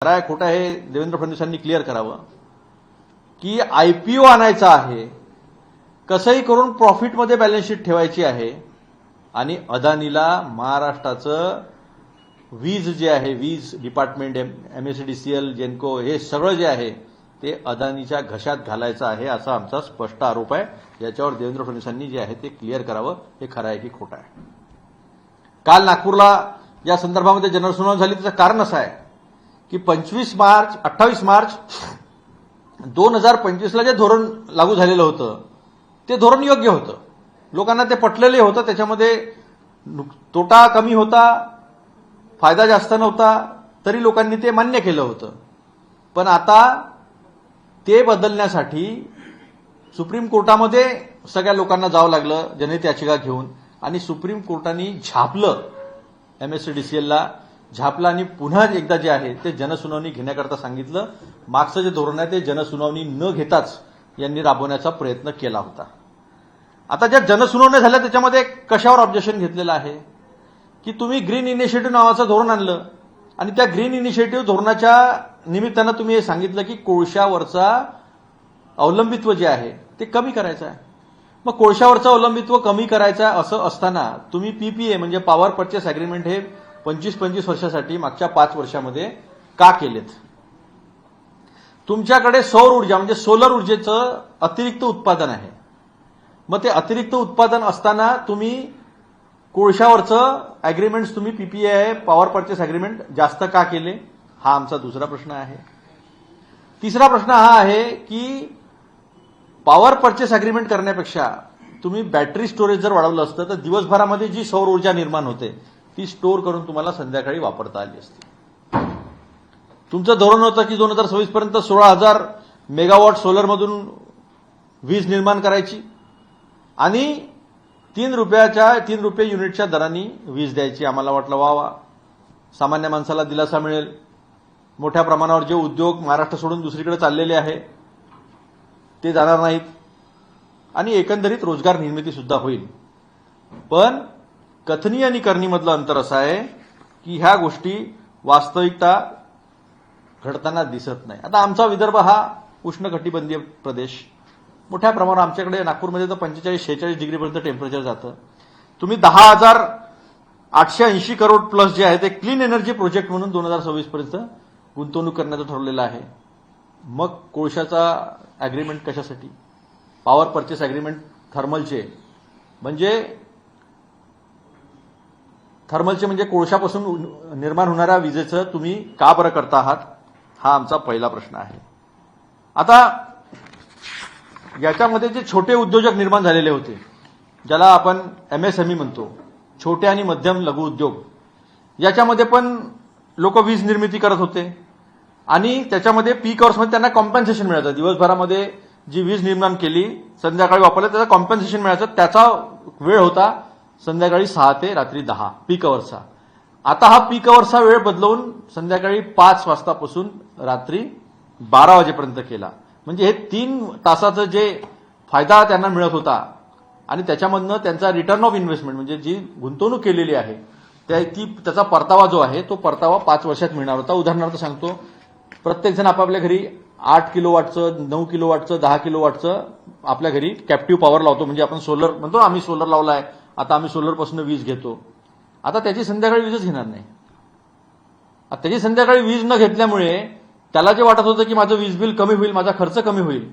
खरं आहे खोटं हे देवेंद्र फडणवीसांनी क्लिअर करावं की आयपीओ आणायचा आहे, कसंही करून प्रॉफिटमध्ये बॅलन्स शीट ठेवायची आहे आणि अदानीला महाराष्ट्राचं वीज जे आहे, वीज डिपार्टमेंट, एमएसडीसीएल, जेनको हे सगळं जे आहे ते अदानीच्या घशात घालायचं आहे, असा आमचा स्पष्ट आरोप आहे. याच्यावर देवेंद्र फडणवीसांनी जे आहे ते क्लिअर करावं, हे खरं आहे की खोटं आहे. काल नागपूरला या संदर्भामध्ये जनसुनावणी झाली, त्याचं कारण असं आहे की 28 मार्च 2025ला जे धोरण लागू झालेलं होतं ते धोरण योग्य होतं, लोकांना ते पटलेले होतं. त्याच्यामध्ये तोटा कमी होता, फायदा जास्त नव्हता, तरी लोकांनी ते मान्य केलं होतं. पण आता ते बदलण्यासाठी सुप्रीम कोर्टामध्ये सगळ्या लोकांना जावं लागलं जनहित याचिका घेऊन, आणि सुप्रीम कोर्टाने झापलं, एमएसडीसीएलला झापलं आणि पुन्हा एकदा जे आहे ते जनसुनावणी घेण्याकरता सांगितलं. मागचं जे धोरण आहे ते जनसुनावणी न घेताच यांनी राबवण्याचा प्रयत्न केला होता. आता ज्या जनसुनावण्या झाल्या त्याच्यामध्ये कशावर ऑब्जेक्शन घेतलेलं आहे की तुम्ही ग्रीन इनिशिएटिव्ह नावाचं धोरण आणलं आणि त्या ग्रीन इनिशिएटिव्ह धोरणाच्या निमित्तानं तुम्ही हे सांगितलं की कोळशावरचा अवलंबित्व जे आहे ते कमी करायचं आहे. मग कोळशावरचं अवलंबित्व कमी करायचं असं असताना तुम्ही पीपीए म्हणजे पॉवर परचेस अग्रीमेंट हे 25 वर्षासाठी मागच्या 5 वर्षामध्ये का केलेत? तुमच्याकडे सौर ऊर्जा म्हणजे सोलर ऊर्जेचं अतिरिक्त उत्पादन आहे. मग ते अतिरिक्त उत्पादन असताना तुम्ही कोळशावरचं अग्रीमेंट्स तुम्ही पीपीए पॉवर परचेस अग्रीमेंट जास्त का केले? हा आमचा दुसरा प्रश्न आहे. तिसरा प्रश्न हा आहे की पॉवर परचेस अग्रीमेंट करण्यापेक्षा तुम्ही बॅटरी स्टोरेज जर वाढवलं असतं तर दिवसभरामध्ये जी सौर ऊर्जा निर्माण होते ती स्टोअर करून तुम्हाला संध्याकाळी वापरता आली असती. तुमचं धोरण होतं की 2026 पर्यंत 16,000 मेगावॉट सोलरमधून वीज निर्माण करायची आणि 3 रुपये युनिटच्या दराने वीज द्यायची. आम्हाला वाटलं वा सामान्य माणसाला दिलासा मिळेल, मोठ्या प्रमाणावर जे उद्योग महाराष्ट्र सोडून दुसरीकडे चाललेले आहे ते जाणार नाहीत आणि एकंदरीत रोजगार निर्मिती सुद्धा होईल. पण कथनी आणि करणीमधलं अंतर असं आहे की ह्या गोष्टी वास्तविकता घडताना दिसत नाही. आता आमचा विदर्भ हा उष्णकटिबंधीय प्रदेश, मोठ्या प्रमाणावर आमच्याकडे नागपूरमध्ये तर 45-46 डिग्रीपर्यंत टेम्परेचर जातं. तुम्ही 10,880 करोड प्लस जे आहे ते क्लीन एनर्जी प्रोजेक्ट म्हणून 2026 पर्यंत गुंतवणूक करण्याचं ठरवलेलं आहे. मग कोळशाचा अग्रीमेंट कशासाठी? पॉवर परचेस अग्रीमेंट थर्मलचे म्हणजे कोळशापासून निर्माण होणाऱ्या विजेचं तुम्ही का बरं करता आहात? हा आमचा पहिला प्रश्न आहे. आता याच्यामध्ये जे छोटे उद्योजक निर्माण झालेले होते, ज्याला आपण एमएसएमई म्हणतो, छोटे आणि मध्यम लघु उद्योग, याच्यामध्ये पण लोक वीज निर्मिती करत होते आणि त्याच्यामध्ये पीक अवर्समध्ये त्यांना कॉम्पन्सेशन मिळायचं. दिवसभरामध्ये जी वीज निर्माण केली संध्याकाळी वापरलं त्याचं कॉम्पन्सेशन मिळायचं. त्याचा वेळ होता संध्याकाळी 6 ते रात्री 10 पीक अवर्सचा. आता हा पीक अवर्सचा वेळ बदलवून संध्याकाळी 5 वाजतापासून रात्री 12 वाजेपर्यंत केला. म्हणजे हे 3 तासाचं जे फायदा त्यांना मिळत होता आणि त्याच्यामधनं त्यांचा रिटर्न ऑफ इन्व्हेस्टमेंट म्हणजे जी गुंतवणूक केलेली आहे त्याचा परतावा जो आहे तो परतावा 5 वर्षात मिळणार होता. उदाहरणार्थ सांगतो, प्रत्येकजण आपापल्या घरी 8 किलोवॉटचं, 9 किलोवॉटचं, 10 किलोवॉटचं आपल्या घरी कॅप्टिव्ह पॉवर लावतो. म्हणजे आपण सोलर म्हणतो, आम्ही सोलर लावलाय, आता आम्ही सोलरपासून वीज घेतो. आता त्याची संध्याकाळी वीजच घेणार नाही. आता त्याची संध्याकाळी वीज न घेतल्यामुळे त्याला जे वाटत होतं की माझं वीज बिल कमी होईल, माझा खर्च कमी होईल,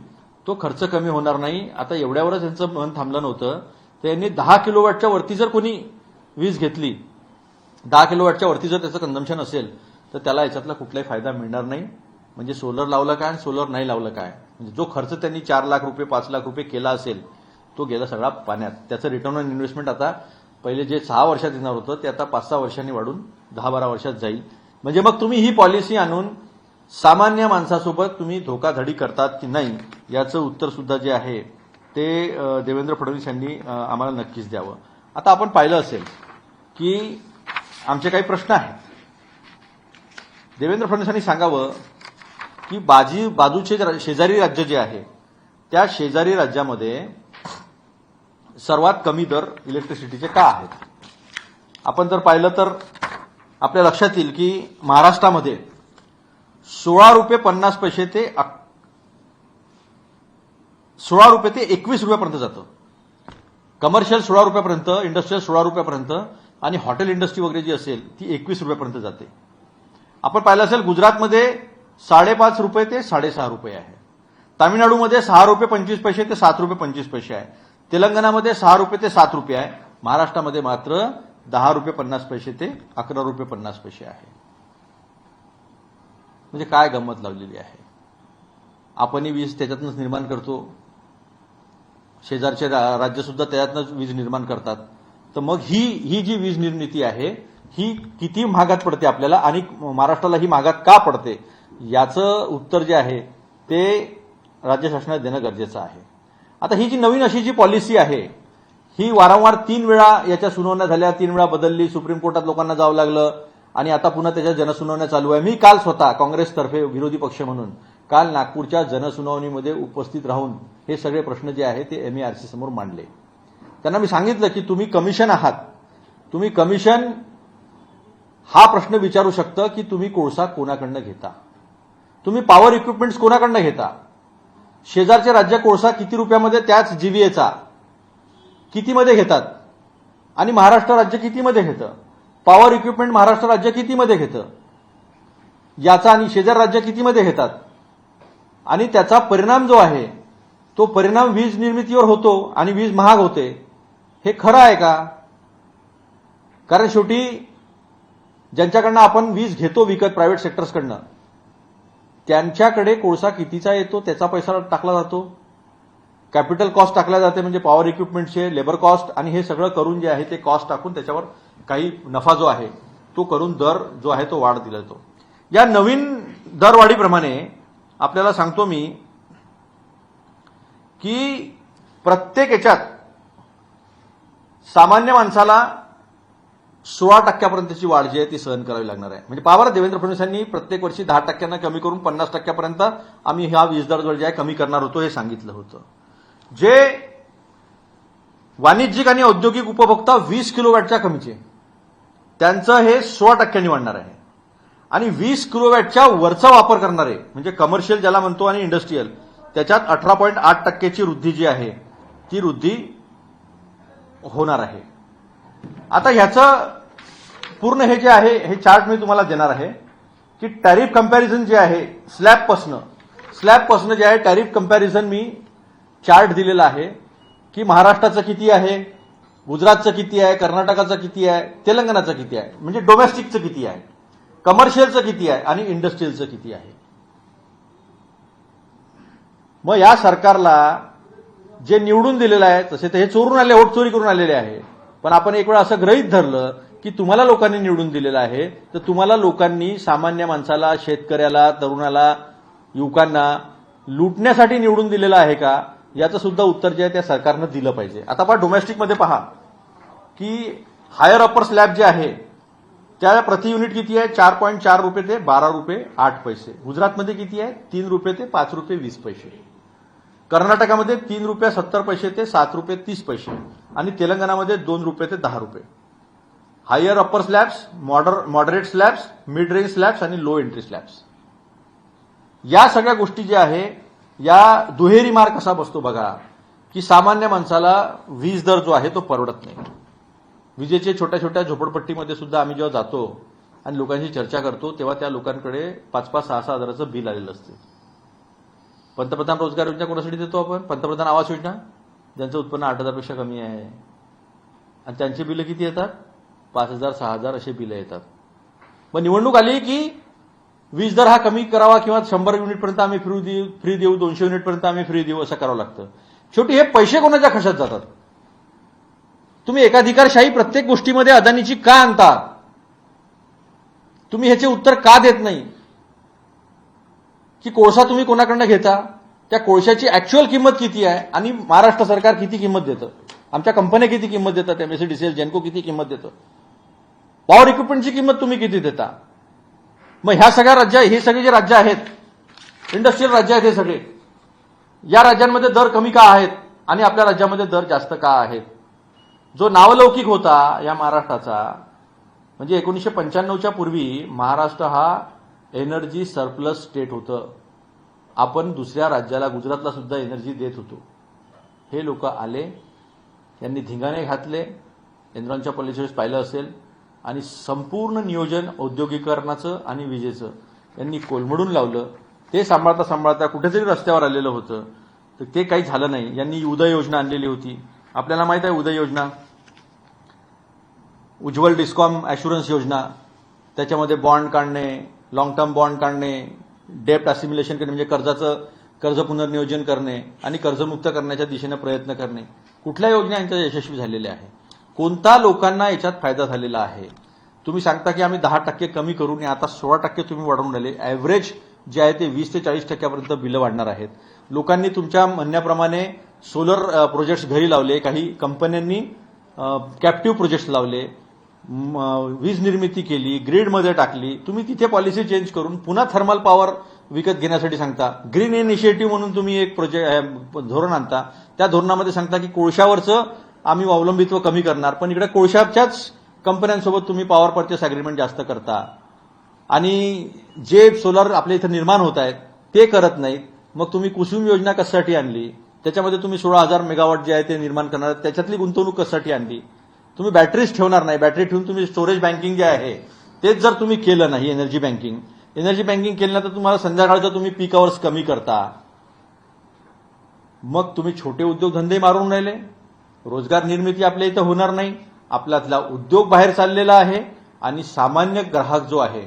तो खर्च कमी होणार नाही. आता एवढ्यावरच त्यांचं मन थांबलं नव्हतं. त्यांनी 10 किलोवॉटच्या वरती जर कोणी वीज घेतली, 10 किलोवॉटच्या वरती जर त्याचं कन्झम्पशन असेल तर त्याला याच्यातला कुठलाही फायदा मिळणार नाही. म्हणजे सोलर लावलं काय आणि सोलर नाही लावलं काय, म्हणजे जो खर्च त्यांनी 4 लाख रुपये 5 लाख रुपये केला असेल तो गेला सगळा पाण्यात. त्याचं रिटर्न ऑन इन्व्हेस्टमेंट आता पहिले जे 6 वर्षात येणार होतं ते आता 5-6 वर्षांनी वाढून 10-12 वर्षात जाईल. म्हणजे मग तुम्ही ही पॉलिसी आणून सामान्य माणसासोबत तुम्ही धोकाधडी करतात की नाही याचं उत्तर सुद्धा जे आहे ते देवेंद्र फडणवीस यांनी आम्हाला नक्कीच द्यावं. आता आपण पाहिलं असेल की आमचे काही प्रश्न आहेत. देवेंद्र फडणवीसांनी सांगावं की बाजूचे शेजारी राज्य जे आहे त्या शेजारी राज्यामध्ये सर्वात कमी दर इलेक्ट्रिसिटीचे का आहेत? आपण जर पाहिलं तर आपल्या लक्षात येईल की महाराष्ट्रामध्ये ₹16.50 ते 21 रुपयापर्यंत जातं. कमर्शियल ₹16 इंडस्ट्रियल ₹16 आणि हॉटेल इंडस्ट्री वगैरे जी असेल ती 21 रुपयापर्यंत जाते. आपण पाहिलं असेल गुजरातमध्ये ₹5.5 ते ₹6.5 आहे. तामिळनाडूमध्ये ₹6.25 ते ₹7.25 आहे. तेलंगणामध्ये ₹6 ते ₹7 आहे. महाराष्ट्रामध्ये मात्र ₹10.50 ते ₹11.50 आहे. म्हणजे काय गंमत लावलेली आहे. आपणही वीज त्याच्यातूनच निर्माण करतो, शेजारचे राज्य सुद्धा त्याच्यातूनच वीज निर्माण करतात. तर मग ही जी वीज निर्मिती आहे ही किती महागात पडते आपल्याला आणि महाराष्ट्राला ही महागात का पडते याचं उत्तर जे आहे ते राज्य शासनाला देणं गरजेचं आहे. आता ही जी नवीन अशी जी पॉलिसी आहे ही वारंवार 3 वेळा याच्या सुनावण्या झाल्या, 3 वेळा बदलली, सुप्रीम कोर्टात लोकांना जावं लागलं आणि आता पुन्हा त्याच्या जनसुनावण्या चालू आहे. मी काल स्वतः काँग्रेसतर्फे विरोधी पक्ष म्हणून काल नागपूरच्या जनसुनावणीमध्ये उपस्थित राहून हे सगळे प्रश्न जे आहे ते MERC समोर मांडले. त्यांना मी सांगितलं की तुम्ही कमिशन आहात, तुम्ही कमिशन हा प्रश्न विचारू शकतं की तुम्ही कोळसा कोणाकडनं घेता, तुम्ही पॉवर इक्विपमेंट्स कोणाकडनं घेता, शेजारचे राज्य कोळसा किती रुपयामध्ये त्याच जीव्हीएचा कितीमध्ये घेतात आणि महाराष्ट्र राज्य कितीमध्ये घेतं, पॉवर इक्विपमेंट महाराष्ट्र राज्य कितीमध्ये घेतं याचा आणि शेजार राज्य कितीमध्ये घेतात आणि त्याचा परिणाम जो आहे तो परिणाम वीज निर्मितीवर होतो आणि वीज महाग होते. हे खरं आहे का? कारण शेवटी ज्यांच्याकडनं आपण वीज घेतो विकत प्रायव्हेट सेक्टर्सकडनं त्यांच्याकडे कोळसा कितीचा येतो त्याचा पैसा टाकला जातो, कॅपिटल कॉस्ट टाकला जाते म्हणजे पॉवर इक्विपमेंटचे लेबर कॉस्ट आणि हे सगळं करून जे आहे ते कॉस्ट टाकून त्याच्यावर काही नफा जो आहे तो करून दर जो आहे तो वाढ दिला जातो. या नवीन दरवाढीप्रमाणे आपल्याला सांगतो मी की प्रत्येक याच्यात सामान्य माणसाला 16% वाढ जी आहे ती सहन करावी लागणार आहे. म्हणजे पावर देवेंद्र फडणवीसांनी प्रत्येक वर्षी 10% कमी करून 50% आम्ही हा वीज दर जो आहे कमी करणार होतो हे सांगितलं होतं. जे वाणिज्यिक आणि औद्योगिक उपभोक्ता 20 किलोवॅटच्या कमीचे त्यांचं हे 16% वाढणार आहे आणि 20 किलोवॅटच्या वरचा वापर करणारे म्हणजे कमर्शियल ज्याला म्हणतो आणि इंडस्ट्रीयल त्याच्यात 18.8% वृद्धी जी आहे ती वृद्धी होणार आहे. आता ह्याचं पूर्ण हे जे आहे हे चार्ट मी तुम्हाला देणार आहे की टॅरिफ कंपॅरिझन जे आहे स्लॅबपासनं जे आहे टॅरिफ कंपॅरिझन मी चार्ट दिलेला आहे की महाराष्ट्राचं किती आहे, गुजरातचं किती आहे, कर्नाटकाचं किती आहे, तेलंगणाचं किती आहे, म्हणजे डोमेस्टिकचं किती आहे, कमर्शियलचं किती आहे आणि इंडस्ट्रीयलचं किती आहे. मग या सरकारला जे निवडून दिलेलं आहे तसे तर हे चोरून आले, वोट चोरी करून आलेले आहे, पण आपण एक वेळा असं गृहीत धरलं की तुम्हाला लोकांनी निवडून दिलेलं आहे तर तुम्हाला लोकांनी सामान्य माणसाला, शेतकऱ्याला, तरुणाला, युवकांना लुटण्यासाठी निवडून दिलेलं आहे का याचं सुद्धा उत्तर जे आहे त्या सरकारनं दिलं पाहिजे. आता पहा डोमेस्टिकमध्ये पहा की हायर अपर स्लॅब जे आहे त्या प्रति युनिट किती आहे, 4.4 रुपये ते 12 रुपये 8 पैसे. गुजरातमध्ये किती आहे, 3 रुपये ते 5 रुपये 20 पैसे. कर्नाटकामध्ये 3 रुपये 70 पैसे ते 7 रुपये 30 पैसे आणि तेलंगणामध्ये 2 रुपये ते 10 रुपये. Higher upper slabs, moderate slabs, mid range slabs आणि लो एंट्री स्लॅब्स. या सगळ्या गोष्टी ज्या आहे या दुहेरी मार कसा बसतो बघा की सामान्य माणसाला वीज दर जो आहे तो परवडत नाही. विजेचे छोट्या छोट्या झोपडपट्टीमध्ये सुद्धा आम्ही जेव्हा जातो आणि लोकांशी चर्चा करतो तेव्हा त्या लोकांकडे 5-6 हजाराचं बिल आलेलं असते. पंतप्रधान रोजगार योजना कोणासाठी देतो आपण, पंतप्रधान आवास योजना, ज्यांचं उत्पन्न 8,000 पेक्षा कमी आहे आणि त्यांची बिलं किती येतात, 5,000 6,000 असे बिलं येतात. मग निवडणूक आली की वीज दर हा कमी करावा किंवा 100 युनिटपर्यंत आम्ही फ्री देऊ, 200 युनिटपर्यंत आम्ही फ्री देऊ असं करावं लागतं. शेवटी हे पैसे कोणाच्या खिशात जातात. तुम्ही एकाधिकारशाही प्रत्येक गोष्टीमध्ये अदानीची का आणता, तुम्ही ह्याचे उत्तर का देत नाही की कोळसा तुम्ही कोणाकडनं घेता, त्या कोळशाची ऍक्च्युअल किंमत किती आहे आणि महाराष्ट्र सरकार किती किंमत देतं, आमच्या कंपन्या किती किंमत देतात, MSEDCL, जेनको किती किंमत देतं, पॉवर इक्विपमेंटची किंमत तुम्ही किती देता. मग ह्या सगळ्या हे सगळे जे राज्य आहेत इंडस्ट्रियल राज्य आहेत हे सगळे, या राज्यांमध्ये दर कमी का आहेत आणि आपल्या राज्यामध्ये दर जास्त का आहेत. जो नावलौकिक होता या महाराष्ट्राचा म्हणजे 1995च्या पूर्वी महाराष्ट्र हा एनर्जी सरप्लस स्टेट होतं. आपण दुसऱ्या राज्याला, गुजरातला सुद्धा एनर्जी देत होतो. हे लोक आले, यांनी धिंगाणे घातले, एनरॉनच्या पॉलिसीज पाहिलं असेल, आणि संपूर्ण नियोजन औद्योगिकरणाचं आणि विजेचं यांनी कोलमडून लावलं. ते सांभाळता सांभाळता कुठेतरी रस्त्यावर आलेलं होतं, तर ते काही झालं नाही. यांनी उदय योजना आणलेली होती. आपल्याला माहित आहे उदय योजना, उज्ज्वल डिस्कॉम ॲश्युरन्स योजना. त्याच्यामध्ये बॉन्ड काढणे, लॉंग टर्म बॉन्ड काढणे, डेप्ट असिम्युलेशन करणे, म्हणजे कर्ज पुनर्नियोजन करणे आणि कर्जमुक्त करण्याच्या दिशेने प्रयत्न करणे. कुठल्या योजना यांच्या यशस्वी झालेल्या आहे? कोणता लोकांना याच्यात फायदा झालेला आहे? तुम्ही सांगता की आम्ही 10% कमी करू आणि आता 16% तुम्ही वाढवून राहिले. ॲव्हरेज जे आहे ते 20 ते 40% बिलं वाढणार आहेत. लोकांनी तुमच्या म्हणण्याप्रमाणे सोलर प्रोजेक्ट्स घरी लावले, काही कंपन्यांनी कॅप्टिव्ह प्रोजेक्ट्स लावले, वीज निर्मिती केली, ग्रीडमध्ये टाकली. तुम्ही तिथे पॉलिसी चेंज करून पुन्हा थर्मल पॉवर विकत घेण्यासाठी सांगता. ग्रीन इनिशिएटिव्ह म्हणून तुम्ही एक धोरण आणता. त्या धोरणामध्ये सांगता की कोळशावरचं आम्ही अवलंबित्व कमी करणार, पण इकडे कोळशाच्याच कंपन्यांसोबत तुम्ही पॉवर परचेस अग्रीमेंट जास्त करता आणि जे सोलर आपल्या इथं निर्माण होत आहेत ते करत नाहीत. मग तुम्ही कुसुम योजना कशासाठी आणली? त्याच्यामध्ये तुम्ही 16,000 मेगावॉट जे आहे ते निर्माण करणार, त्याच्यातली गुंतवणूक कशासाठी आणली? तुम्ही बॅटरीज ठेवणार नाही. बॅटरी ठेवून तुम्ही स्टोरेज बँकिंग जे आहे तेच जर तुम्ही केलं नाही, एनर्जी बँकिंग केलं ना, तर तुम्हाला संध्याकाळचं तुम्ही पीक आवर्स कमी करता. मग तुम्ही छोटे उद्योगधंदे मारून राहिले. रोजगार निर्मिती आपल्या इथं होणार नाही. आपल्यातला उद्योग बाहेर चाललेला आहे आणि सामान्य ग्राहक जो आहे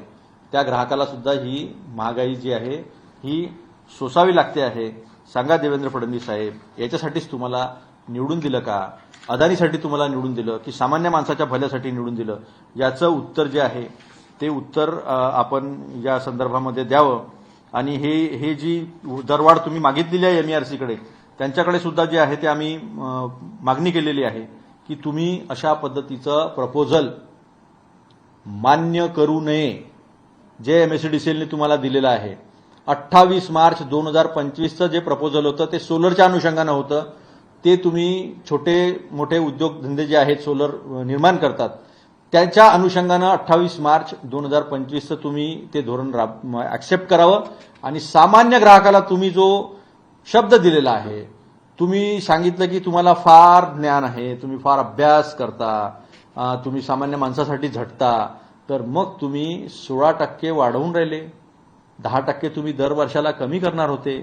त्या ग्राहकाला सुद्धा ही महागाई जी आहे ही सोसावी लागते आहे. सांगा देवेंद्र फडणवीस साहेब, याच्यासाठीच तुम्हाला निवडून दिलं का? अदानीसाठी तुम्हाला निवडून दिलं की सामान्य माणसाच्या भल्यासाठी निवडून दिलं? याचं उत्तर जे आहे ते उत्तर आपण या संदर्भामध्ये द्यावं. आणि हे जी दरवाढ तुम्ही मागितलेली आहे MERCकडे, त्यांच्याकडे सुद्धा जे आहे ते आम्ही मागणी केलेली आहे की तुम्ही अशा पद्धतीचं प्रपोजल मान्य करू नये जे MSEDCLने तुम्हाला दिलेलं आहे. 28 मार्च 2025चं जे प्रपोजल होतं ते सोलरच्या अनुषंगानं होतं. ते तुम्ही छोटे मोठे उद्योगधंदे जे आहेत सोलर निर्माण करतात त्याच्या अनुषंगानं 28 मार्च 2025चं तुम्ही ते धोरण ऍक्सेप्ट करावं. आणि सामान्य ग्राहकाला तुम्ही जो शब्द दिलेला आहे, तुम्ही सांगितलं की तुम्हाला फार ज्ञान आहे, तुम्ही फार अभ्यास करता, तुम्ही सामान्य माणसासाठी झटता, तर मग तुम्ही 16% वाढवून राहिले. 10% तुम्ही दर वर्षाला कमी करणार होते.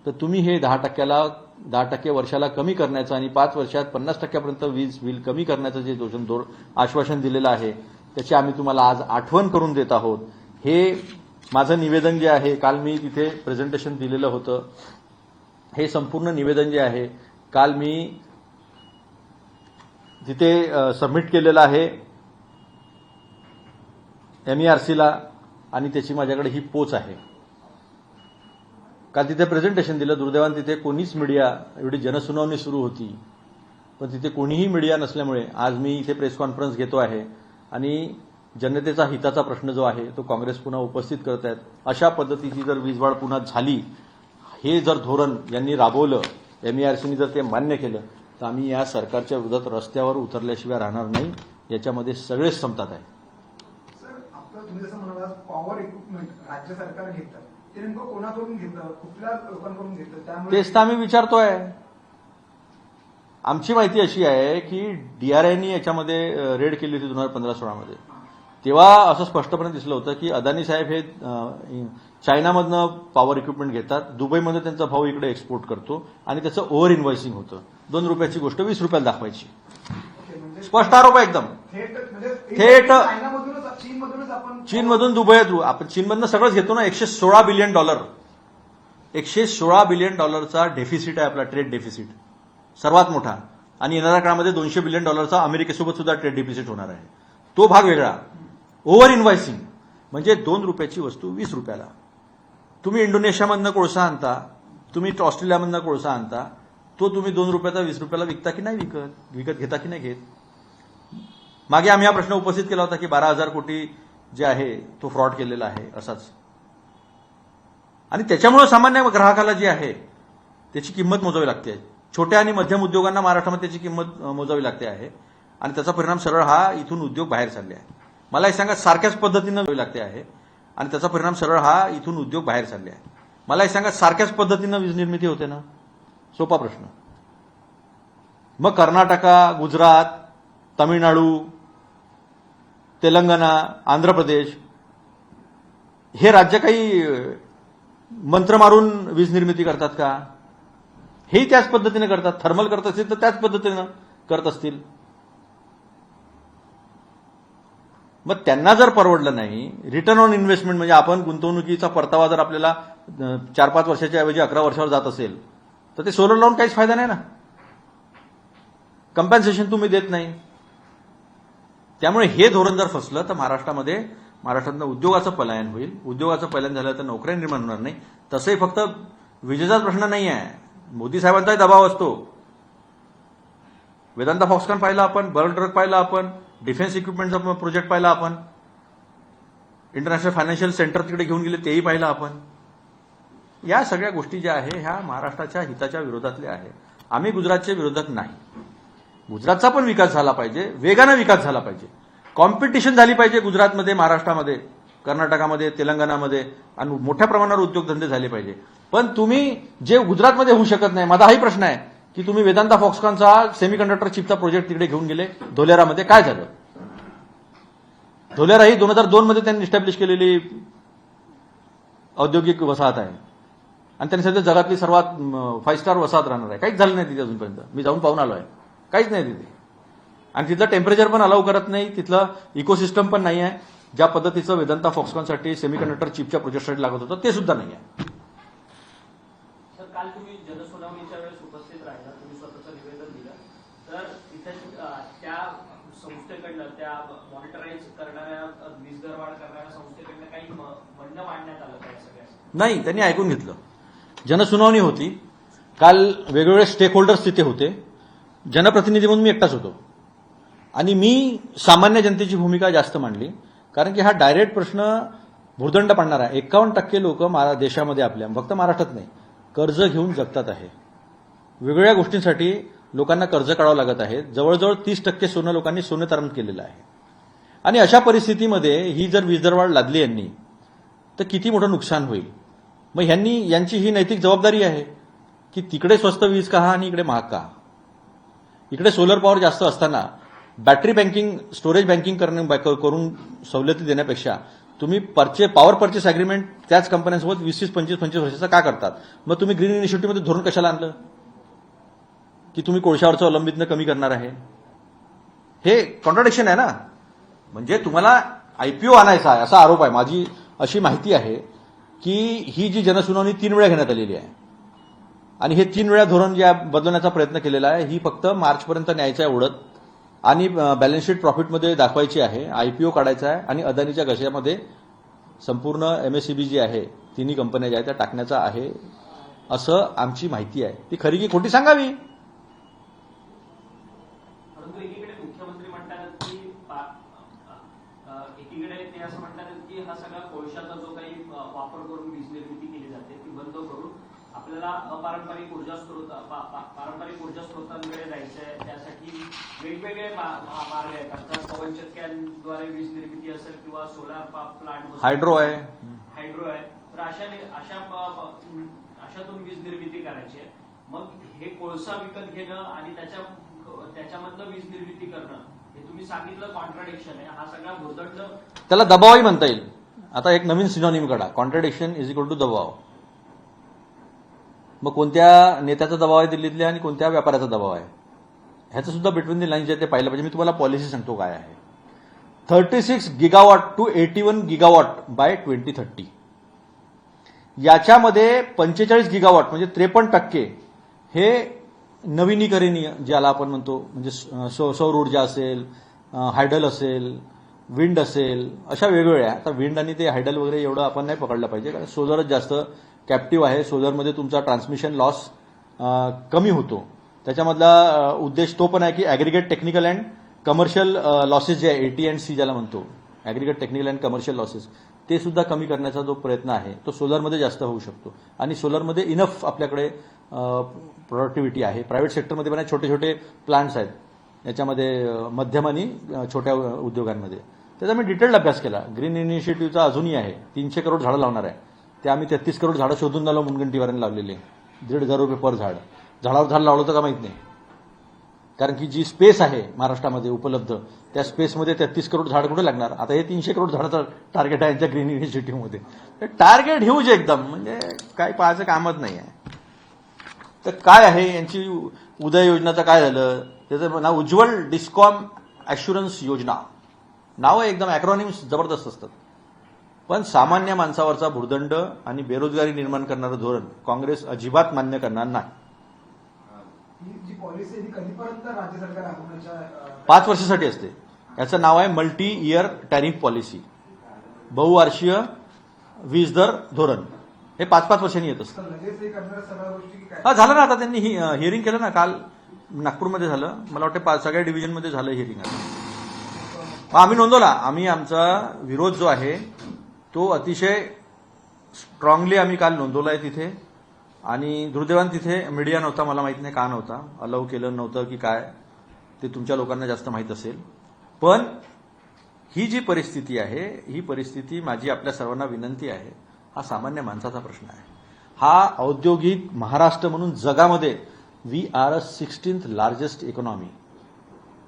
तर तुम्ही हे 10% वर्षाला कमी करण्याचं आणि 5 वर्षात 50% वीज बिल कमी करण्याचं जे आश्वासन दिलेलं आहे त्याची आम्ही तुम्हाला आज आठवण करून देत आहोत. हे माझं निवेदन जे आहे, काल मी तिथे प्रेझेंटेशन दिलेलं होतं. हे संपूर्ण निवेदन जे आहे काल मी तिथे सबमिट केलेलं आहे MERCला आणि त्याची माझ्याकडे ही पोच आहे. काल तिथे प्रेझेंटेशन दिलं. दुर्दैवाने तिथे कोणीच मीडिया, एवढी जनसुनावणी सुरू होती पण तिथे कोणीही मीडिया नसल्यामुळे आज मी इथे प्रेस कॉन्फरन्स घेतो आहे आणि जनतेचा हिताचा प्रश्न जो आहे तो काँग्रेस पुन्हा उपस्थित करत आहेत. अशा पद्धतीची जर वीजवाढ पुन्हा झाली, हे जर धोरण यांनी राबवलं, MERCने जर ते मान्य केलं, तर आम्ही या सरकारच्या विरोधात रस्त्यावर उतरल्याशिवाय राहणार नाही. याच्यामध्ये सगळेच समतात आहे. सर, आपलं तुम्ही जसं म्हणाला पॉवर इक्विपमेंट राज्य सरकार घेतं, ते नेमकं कोणाकडून घेतं, कुठल्या लोकांकडून घेतं? त्यामुळे तेच तर आम्ही विचारतोय. आमची माहिती अशी आहे की DRIने याच्यामध्ये रेड केली होती 2015-16 मध्ये. तेव्हा असं स्पष्टपणे दिसलं होतं की अदानी साहेब हे चायनामधनं पॉवर इक्विपमेंट घेतात, दुबईमध्ये त्यांचा भाऊ इकडे एक्सपोर्ट करतो आणि त्याचं ओव्हर इन्व्हॉइसिंग होतं. 2 रुपयाची गोष्ट 20 रुपयाला दाखवायची. स्पष्ट आरोप आहे एकदम. थेट चीनमधून दुबई थ्रू आपण चीनमधनं सगळंच घेतो ना. $116 बिलियन, $116 बिलियन डेफिसिट आहे आपला, ट्रेड डेफिसिट सर्वात मोठा. आणि येणाऱ्या काळामध्ये $200 बिलियन अमेरिकेसोबत सुद्धा ट्रेड डेफिसिट होणार आहे. तो भाग वेगळा. ओव्हर इन्व्हॉइसिंग म्हणजे 2 रुपयाची वस्तू 20 रुपयाला. तुम्ही इंडोनेशियामधनं कोळसा आणता, तुम्ही ऑस्ट्रेलियामधनं कोळसा आणता, तो तुम्ही 2 रुपयाचा 20 रुपयाला विकता की नाही विकत घेता की नाही घेत? मागे आम्ही हा प्रश्न उपस्थित केला होता की 12,000 कोटी जे आहे तो फ्रॉड केलेला आहे असाच. आणि त्याच्यामुळे सामान्य ग्राहकाला जी आहे त्याची किंमत मोजावी लागते. छोट्या आणि मध्यम उद्योगांना महाराष्ट्रामध्ये त्याची किंमत मोजावी लागते आहे आणि त्याचा परिणाम सरळ हा इथून उद्योग बाहेर चालले आहे. मला हे सांगा, सारख्याच पद्धतीनं लागते आहे. आणि त्याचा परिणाम सरळ हा इथून उद्योग बाहेर चालले आहे. मला हे सांगा, सारख्याच पद्धतीनं वीज निर्मिती होते ना? सोपा प्रश्न. मग कर्नाटका, गुजरात, तामिळनाडू, तेलंगणा, आंध्र प्रदेश हे राज्य काही मंत्र मारून वीज निर्मिती करतात का? हेही त्याच पद्धतीने करतात. थर्मल करत असतील तर त्याच पद्धतीनं करत असतील. मग त्यांना जर परवडलं नाही, रिटर्न ऑन इन्व्हेस्टमेंट म्हणजे आपण गुंतवणुकीचा परतावा जर आपल्याला 4-5 वर्षाच्या ऐवजी 11 वर्षावर जात असेल तर ते सोलर लावून काहीच फायदा नाही ना. कम्पन्सेशन तुम्ही देत नाही. त्यामुळे हे धोरण जर फसलं तर महाराष्ट्रातनं उद्योगाचं पलायन होईल. उद्योगाचं पलायन झालं तर नोकऱ्या निर्माण होणार नाही. तसंही फक्त विजेचाच प्रश्न नाही आहे, मोदी साहेबांचाही दबाव असतो. वेदांता फॉक्सकॉन पाहिला आपण, बर्ल ड्रग पाहिला आपण, डिफेन्स इक्विपमेंटचा प्रोजेक्ट पाहिला आपण, इंटरनॅशनल फायनान्शियल सेंटर तिकडे घेऊन गेले तेही पाहिलं आपण. या सगळ्या गोष्टी ज्या आहे ह्या महाराष्ट्राच्या हिताच्या विरोधातल्या आहे. आम्ही गुजरातचे विरोधक नाही. गुजरातचा पण विकास झाला पाहिजे, वेगानं विकास झाला पाहिजे, कॉम्पिटिशन झाली पाहिजे गुजरातमध्ये, महाराष्ट्रामध्ये, कर्नाटकामध्ये, तेलंगणामध्ये, आणि मोठ्या प्रमाणावर उद्योगधंदे झाले पाहिजे. पण तुम्ही जे गुजरातमध्ये होऊ शकत नाही, माझा हाही प्रश्न आहे की तुम्ही वेदांता फॉक्सकॉनचा सेमीकंडक्टर चिपचा प्रोजेक्ट तिकडे घेऊन गेले, धोलेरामध्ये काय झालं? धोलेरा ही 2002 मध्ये त्यांनी इस्टॅब्लिश केलेली औद्योगिक वसाहत आहे आणि त्यांनी सध्या जगातली सर्वात 5 स्टार वसाहत राहणार आहे. काहीच झालं नाही तिथे अजूनपर्यंत. मी जाऊन पाहून आलो आहे, काहीच नाही तिथे. आणि तिथलं टेम्परेचर पण अलाउ करत नाही, तिथलं इकोसिस्टम पण नाही आहे. ज्या पद्धतीचं वेदांता फॉक्सकॉनसाठी सेमीकंडक्टर चिपच्या प्रोजेक्टसाठी लागत होतं ते सुद्धा नाही आहे. सर, काल तुम्ही जनसुनावणीच्या वेळेस उपस्थित राहिला, तुम्ही स्वतःचं निवेदन दिलं, तर इथे त्या संस्थेकडनं, त्या मॉनिटराईज करणाऱ्या वीज दरवाढ करणाऱ्या संस्थेकडनं काही म्हणणं मांडण्यात आलं का या सगळ्या? नाही, त्यांनी ऐकून घेतलं. जनसुनावणी होती काल, वेगवेगळे स्टेक होल्डर्स तिथे होते. जनप्रतिनिधी म्हणून मी एकटाच होतो आणि मी सामान्य जनतेची भूमिका जास्त मांडली, कारण की हा डायरेक्ट प्रश्न भुर्दंड पडणार आहे. 51% लोक देशामध्ये आपल्या, फक्त महाराष्ट्रात नाही, कर्ज घेऊन जगतात आहे. वेगवेगळ्या गोष्टींसाठी लोकांना कर्ज काढावं लागत आहे. जवळजवळ 30% सोनं लोकांनी सोने तारण केलेलं आहे. आणि अशा परिस्थितीमध्ये ही जर वीज दरवाढ लादली यांनी तर किती मोठं नुकसान होईल. मग यांची ही नैतिक जबाबदारी आहे की तिकडे स्वस्त वीज का आणि इकडे महाग का. इकडे सोलर पॉवर जास्त असताना बॅटरी बँकिंग, स्टोरेज बँकिंग करून सवलती देण्यापेक्षा तुम्ही पॉवर परचेस अग्रीमेंट त्याच कंपन्यांसोबत 20-25 वर्षाचा का करतात? मग तुम्ही ग्रीन इनिशिएटिव्हमध्ये धोरण कशाला आणलं की तुम्ही कोळशावरचं अवलंबित्व कमी करणार आहे? हे कॉन्ट्राडिक्शन आहे ना. म्हणजे तुम्हाला आयपीओ आणायचा आहे असा आरोप आहे. माझी अशी माहिती आहे की ही जी जनसुनावणी 3 वेळा घेण्यात आलेली आहे आणि हे 3 वेळा धोरण ज्या बदलण्याचा प्रयत्न केलेला आहे, ही फक्त मार्चपर्यंत न्यायचं आहे ओढत आणि बॅलन्स शीट प्रॉफिटमध्ये दाखवायची आहे, आयपीओ काढायचा आहे आणि अदानीच्या घशामध्ये संपूर्ण एमएससीबी जी आहे, तिन्ही कंपन्या ज्या आहेत त्या टाकण्याचा आहे, असं आमची माहिती आहे. ती खरी की खोटी सांगावी. परंतु एकीकडे मुख्यमंत्री म्हणतात की एकीकडे ते असं म्हणतात की हा सगळा कोळशाचा जो काही वापर करून वीज निर्मिती केली जाते ती बंद करून आपल्याला पारंपरिक ऊर्जा स्रोतांकडे जायचं आहे. त्यासाठी वेगवेगळे मार्ग आहेत. आता पवनचक्क्यांद्वारे वीज निर्मिती असेल किंवा सोलार प्लांट, हायड्रो आहे. तर अशातून वीज निर्मिती करायची आहे. मग हे कोळसा विकत घेणं आणि त्याच्यामधनं वीज निर्मिती करणं, हे तुम्ही सांगितलं कॉन्ट्राडिक्शन आहे. हा सगळा भुर्दंड, त्याला दबावही म्हणता येईल. आता एक नवीन सिनॉनिम काढा, कॉन्ट्राडिक्शन इज इक्वल टू दबाव. मग कोणत्या नेत्याचा दबाव आहे दिल्लीतल्या आणि कोणत्या व्यापाऱ्याचा दबाव आहे, ह्याचं सुद्धा बिटवीन द लाईन्स जे ते पाहिलं पाहिजे. मी तुम्हाला पॉलिसी सांगतो काय आहे. 36 गिगावॉट टू 81 गिगावॉट बाय 2030. याच्यामध्ये 45 गिगावॉट म्हणजे 53% हे नवीनीकरणीय ज्याला आपण म्हणतो, म्हणजे सौर ऊर्जा असेल, हायडल असेल, विंड असेल, अशा वेगवेगळ्या. आता विंड आणि ते हायडल वगैरे एवढं आपण नाही पकडलं पाहिजे, कारण सोलरच जास्त कॅप्टिव्ह आहे. सोलरमध्ये तुमचा ट्रान्समिशन लॉस कमी होतो. त्याच्यामधला उद्देश तो पण आहे की aggregate technical and commercial losses जे आहे, AT&C ज्याला म्हणतो, aggregate technical and commercial losses, ते सुद्धा कमी करण्याचा जो प्रयत्न आहे तो सोलरमध्ये जास्त होऊ शकतो. आणि सोलरमध्ये इनफ आपल्याकडे प्रोडक्टिव्हिटी आहे. प्रायव्हेट सेक्टरमध्ये पण छोटे छोटे प्लांट्स आहेत याच्यामध्ये, मध्यम आणि छोट्या उद्योगांमध्ये. त्याचा मी डिटेल्ड अभ्यास केला. ग्रीन इनिशिएटिव्हचा अजूनही आहे, 300 करोड झाडं लावणार आहे. ते आम्ही 33 करोड झाडं शोधून लावलं, मुनगंटीवारांनी लावलेले, ₹1,500 पर झाड. झाडावर झाड लावलं होतं का माहित नाही, कारण की जी स्पेस आहे महाराष्ट्रामध्ये उपलब्ध, त्या स्पेसमध्ये 33 करोड झाड कुठे लागणार. आता हे 300 करोड झाडाचं टार्गेट आहे यांच्या ग्रीन इनिशिएटिव्हमध्ये. टार्गेट ह्यूज एकदम, म्हणजे काय पाहायचं कामच नाही आहे. तर काय आहे यांची उदय योजनाचं काय झालं, त्याचं नाव उज्ज्वल डिस्कॉम ॲश्युरन्स योजना. नावं एकदम ॲक्रॉनिम्स जबरदस्त असतात. पण सामान्य माणसावरचा भुर्दंड आणि बेरोजगारी निर्माण करणारं धोरण काँग्रेस अजिबात मान्य करणार नाही. ही जी पॉलिसी आहे ती कधीपर्यंत राज्य सरकार राबवण्याच्या 5 वर्षासाठी असते. याचं नाव आहे मल्टी इयर टॅरिफ पॉलिसी, बहुवार्षीय वीज दर धोरण. हे 5-5 वर्षांनी येत असतं. लगेच हे करणाऱ्या सगळ्या गोष्टी की काय? हा झालं ना, आता त्यांनी हिअरिंग केलं ना, काल नागपूरमध्ये झालं, मला वाटतं सगळ्या डिव्हिजनमध्ये झालं हिअरिंग. आम्ही नोंदवला. आम्ही आमचा विरोध जो आहे तो अतिशय स्ट्रॉंगली आम्ही काल नोंदवला आहे तिथे. आणि दुर्दैवाने तिथे मीडिया नव्हता, मला माहित नाही का नव्हता, अलाउ केलं नव्हतं की काय, ते तुमच्या लोकांना जास्त माहीत असेल. पण ही जी परिस्थिती आहे, ही परिस्थिती माझी आपल्या सर्वांना विनंती आहे, हा सामान्य माणसाचा प्रश्न आहे. हा औद्योगिक महाराष्ट्र म्हणून जगामध्ये we are a 16th largest economy.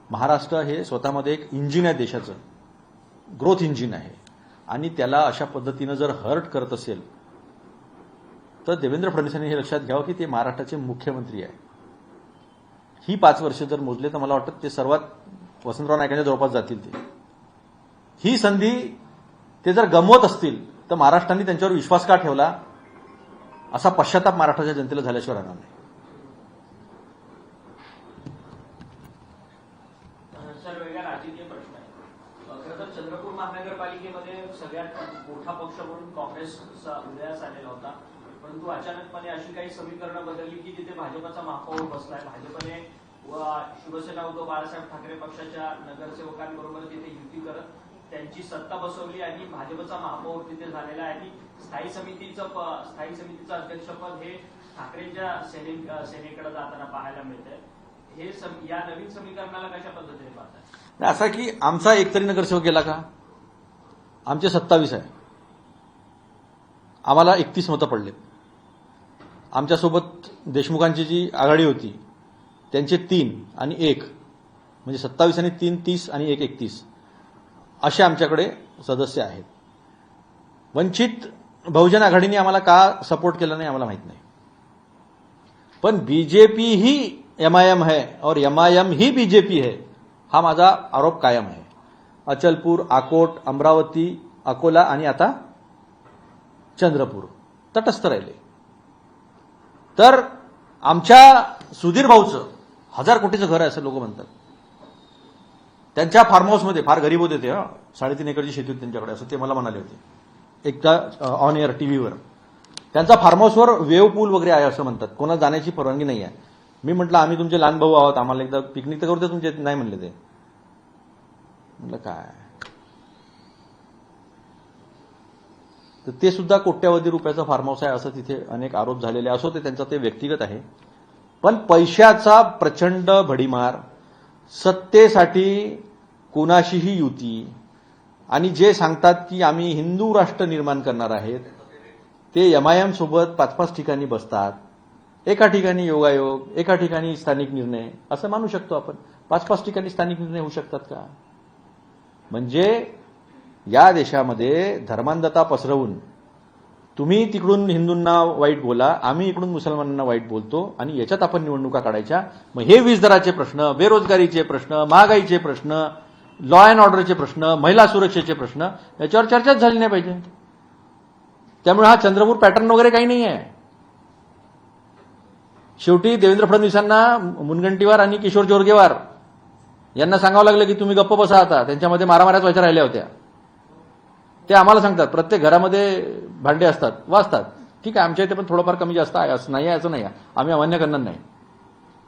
Maharashtra हे स्वतःमध्ये एक इंजिन आहे, देशाचं ग्रोथ इंजिन आहे. आणि त्याला अशा पद्धतीनं जर हर्ट करत असेल तर देवेंद्र फडणवीसांनी हे लक्षात घ्यावं की ते महाराष्ट्राचे मुख्यमंत्री आहे. ही 5 वर्ष जर मोजले तर मला वाटतं ते सर्वात वसंतराव नाईकांच्या जवळपास जातील. ही संधी ते जर गमवत असतील तर महाराष्ट्राने त्यांच्यावर विश्वास का ठेवला, असा पश्चाताप महाराष्ट्राच्या जनतेला झाल्याशिवाय राहणार नाही. सर, वेगळा राजकीय प्रश्न आहे. खरं तर चंद्रपूर महानगरपालिकेमध्ये सगळ्यात मोठा पक्ष म्हणून काँग्रेसचा उदयास आलेला होता. परंतु अचानकपणे अशी काही समीकरणं बदलली की तिथे भाजपचा महापौर बसलाय. भाजपने शिवसेना उद्धव बाळासाहेब ठाकरे पक्षाच्या नगरसेवकांबरोबर तिथे युती करत त्यांची सत्ता बसवली आणि भाजपचा महापौर तिथे झालेला आहे. आणि स्थायी समितीचं अध्यक्षपद हे ठाकरेंच्या सेनेकडे जाताना पाहायला मिळतंय. हे या नवीन समीकरणाला कशा पद्धतीने पाहताय? असं की आमचा एकतरी नगरसेवक गेला का? आमचे 27 आहे, आम्हाला 31 मतं पडलेत. आमच्यासोबत देशमुखांची जी आघाडी होती त्यांचे 3 आणि 1, म्हणजे 27 आणि 3 30 आणि 1 31 असे आमच्याकडे सदस्य आहेत. वंचित बहुजन आघाडीने आम्हाला का सपोर्ट केला नाही आम्हाला माहित नाही. पण बीजेपी ही एमआयएम है और एमआयएम ही बीजेपी है, हा माझा आरोप कायम आहे. अचलपूर, आकोट, अमरावती, अकोला आणि आता चंद्रपूर तटस्थ राहिले. तर आमच्या सुधीर भाऊचं 1000 कोटीचं घर आहे असं लोक म्हणतात. त्यांच्या फार्म हाऊसमध्ये, फार गरीब होते ते, 3.5 एकरची शेती होती त्यांच्याकडे, असं ते मला म्हणाले होते एकदा ऑन एअर टीव्हीवर. त्यांचा फार्म हाऊसवर वेव पूल वगैरे आहे असं म्हणतात, कोणाला जाण्याची परवानगी नाही आहे. मी म्हटलं आम्ही तुमचे लहान भाऊ आहोत, आम्हाला एकदा पिकनिक तर करू दे तुमचे. नाही म्हणले ते. म्हटलं काय, तर ते सुद्धा कोट्यावधी रुपयाचा फार्म हाऊस आहे असं तिथे अनेक आरोप झालेले. असो ते त्यांचा ते व्यक्तिगत आहे. पण पैशाचा प्रचंड भडीमार, सत्तेसाठी कोणाशीही युती, आणि जे सांगतात की आम्ही हिंदू राष्ट्र निर्माण करणार आहेत ते एमआयएम सोबत 5-5 ठिकाणी बसतात. एका ठिकाणी योगायोग, एका ठिकाणी स्थानिक निर्णय, असं मानू शकतो आपण. 5-5 ठिकाणी स्थानिक निर्णय होऊ शकतात का? म्हणजे या देशामध्ये धर्मांधता पसरवून तुम्ही तिकडून हिंदूंना वाईट बोला, आम्ही इकडून मुसलमानांना वाईट बोलतो, आणि याच्यात आपण निवडणुका काढायच्या. मग हे वीज दराचे प्रश्न, बेरोजगारीचे प्रश्न, महागाईचे प्रश्न, लॉ अँड ऑर्डरचे प्रश्न, महिला सुरक्षेचे प्रश्न, याच्यावर चर्चाच झाली नाही पाहिजे. त्यामुळे हा चंद्रपूर पॅटर्न वगैरे काही नाही आहे. शेवटी देवेंद्र फडणवीसांना मुनगंटीवार आणि किशोर जोरगेवार यांना सांगावं लागलं की तुम्ही गप्प बसा. आता त्यांच्यामध्ये मारामाऱ्याच व्हायच्या राहिल्या होत्या. ते आम्हाला सांगतात प्रत्येक घरामध्ये भांडे असतात, वाजतात. ठीक आहे, आमच्या इथे पण थोडंफार कमी जास्त आहे, असं नाही आहे, असं नाही आहे, आम्ही अमान्य करणार नाही.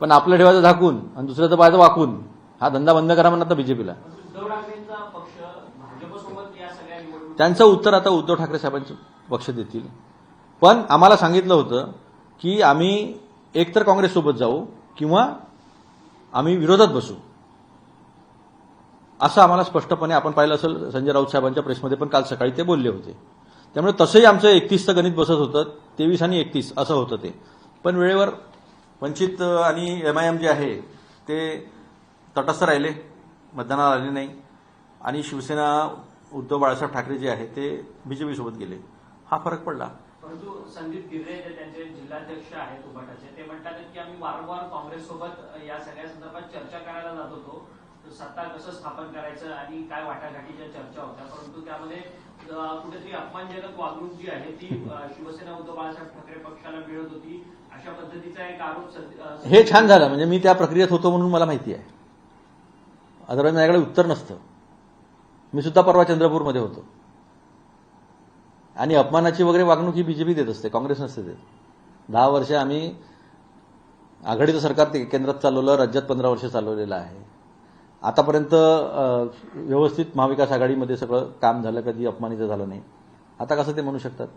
पण आपलं ठेवायचं झाकून आणि दुसऱ्याचं पाहायचं वाकून, हा धंदा बंद करा म्हणतात बीजेपीला. उद्धव ठाकरेंचा पक्ष भाजपसोबत या सगळ्या निवडणुकीत, त्यांचं उत्तर आता उद्धव ठाकरे साहेबांचे पक्ष देतील. पण आम्हाला सांगितलं होतं की आम्ही एकतर काँग्रेससोबत जाऊ किंवा आम्ही विरोधात बसू. असं आम्हाला स्पष्टपणे आपण पाहिलं असेल संजय राऊत साहेबांच्या प्रेसमध्ये पण काल सकाळी ते बोलले होते. त्यामुळे तसंही आमचं 31चं गणित बसत होतं, 23 आणि 31 असं होतं ते. पण वेळेवर वंचित आणि MIM जे आहे ते तटस्थ राहिले, मतदानाला आले नाही आणि शिवसेना उद्धव बाळासाहेब ठाकरे जे आहे ते BJP सोबत गेले. हा फरक पडला. परंतु संदीप गिर्रे जे त्यांचे जिल्हाध्यक्ष आहेत उभाटाचे, ते म्हणतात की आम्ही वारंवार काँग्रेससोबत या सगळ्या संदर्भात चर्चा करायला जात होतो, सत्ता कसं स्थापन करायचं आणि काय वाटाघाटीच्या चर्चा होत्या, परंतु त्यामध्ये कुठेतरी अपमानजनक वागणूक जी आहे ती शिवसेना उद्धव बाळासाहेब ठाकरे पक्षाला मिळत होती, अशा पद्धतीचा एक आरोप. हे छान झालं, म्हणजे मी त्या प्रक्रियेत होतो म्हणून मला माहिती आहे. अदरवाईज माझ्याकडे उत्तर नसतं. मी सुद्धा परवा चंद्रपूरमध्ये होतो. आणि अपमानाची वगैरे वागणूक ही BJP देत असते, काँग्रेस नसते देत. 10 वर्ष आम्ही आघाडीचं सरकार केंद्रात चालवलं, राज्यात 15 वर्ष चालवलेलं आहे. आतापर्यंत व्यवस्थित महाविकास आघाडीमध्ये सगळं काम झालं, कधी अपमानित झालं नाही. आता कसं ते म्हणू शकतात?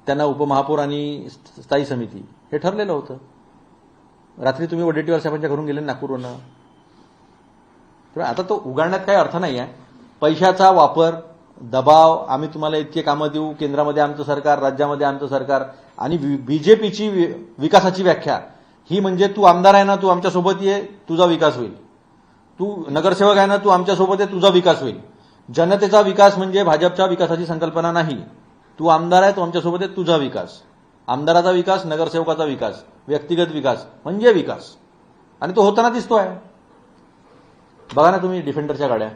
त्यांना उपमहापौर आणि स्थायी समिती हे ठरलेलं होतं. रात्री तुम्ही वडेट्टीवार साहेबांच्या घरून गेले नागपूरवरनं. तर आता तो उगाळण्यात काही अर्थ नाही आहे. पैशाचा वापर, दबाव, आम्ही तुम्हाला इतके कामं देऊ, केंद्रामध्ये आमचं सरकार, राज्यामध्ये आमचं सरकार, आणि BJPची विकासाची व्याख्या ही म्हणजे तू आमदार आहे ना, तू आमच्यासोबत ये, तुझा विकास होईल. तू नगरसेवक आहे ना, तू आमच्यासोबत आहे, तुझा विकास होईल. जनतेचा विकास म्हणजे भाजपच्या विकासाची संकल्पना नाही. तू आमदार आहे, तू आमच्यासोबत आहे, तुझा विकास. आमदाराचा विकास, नगरसेवकाचा विकास, व्यक्तिगत विकास म्हणजे विकास. आणि तो होताना दिसतो आहे. बघा ना तुम्ही डिफेंडरच्या गाड्या.